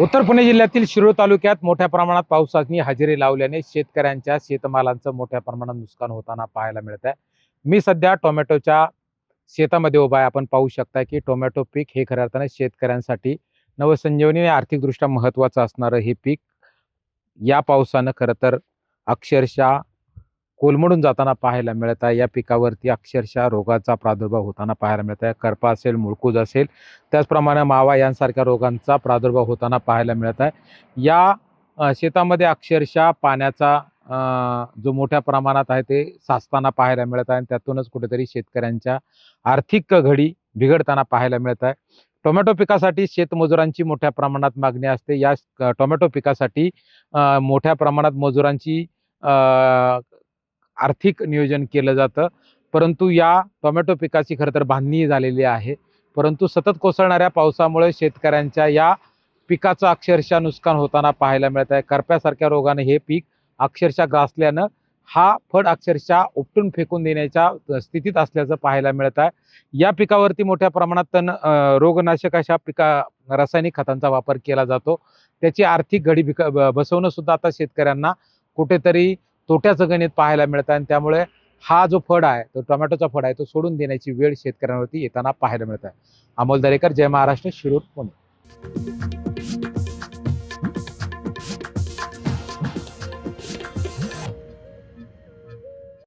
उत्तर पुणे जिल्ह्यातील शिरूर तालुक्यात मोठ्या प्रमाणात पावसाची हजेरी लावल्याने शेतकऱ्यांच्या शेतमालांचं मोठ्या प्रमाणात नुकसान होताना पाहायला मिळत आहे। मी सध्या टोमॅटोच्या शेतामध्ये उभा आहे। आपण पाहू शकता की टोमॅटो पीक हे खऱ्या अर्थाने शेतकऱ्यांसाठी नवसंजीवनी आणि आर्थिकदृष्ट्या महत्त्वाचं असणारं हे पीक या पावसानं खरं तर अक्षरशः कोलमडून जाताना पाहायला मिळत आहे। या पिकावरती अक्षरशः रोगाचा प्रादुर्भाव होताना पाहायला मिळत आहे। करपा असेल, मुळकूज असेल, त्याचप्रमाणे मावा यांसारख्या रोगांचा प्रादुर्भाव होताना पाहायला मिळत आहे। या शेतामध्ये अक्षरशः पाण्याचा जो मोठ्या प्रमाणात आहे ते साचताना पाहायला मिळत आहे आणि त्यातूनच कुठेतरी शेतकऱ्यांच्या आर्थिक घडी बिघडताना पाहायला मिळत आहे। टोमॅटो पिकासाठी शेतमजुरांची मोठ्या प्रमाणात मागणी असते। या टोमॅटो पिकासाठी मोठ्या प्रमाणात मजुरांची आर्थिक नियोजन केलं जातं, परंतु या टोमॅटो पिकाची खरं तर बांधणी झालेली आहे। परंतु सतत कोसळणाऱ्या पावसामुळे शेतकऱ्यांच्या या पिकाचं अक्षरशः नुकसान होताना पाहायला मिळत आहे। करप्यासारख्या रोगाने हे पीक अक्षरशः ग्रासल्यानं हा फळ अक्षरशः उपटून फेकून देण्याच्या स्थितीत असल्याचं पाहायला मिळत आहे। या पिकावरती मोठ्या प्रमाणात रोगनाशक अशा रासायनिक खतांचा वापर केला जातो। त्याची आर्थिक घडी बसवणं सुद्धा आता शेतकऱ्यांना कुठेतरी तोट्याचं गणित पाहायला मिळतं आणि त्यामुळे हा जो फळ आहे, तो टोमॅटोचा फळ आहे, तो सोडून देण्याची वेळ शेतकऱ्यांवरती येताना पाहायला मिळत आहे। अमोल दरेकर, जय महाराष्ट्र, शिरूर, पुणे।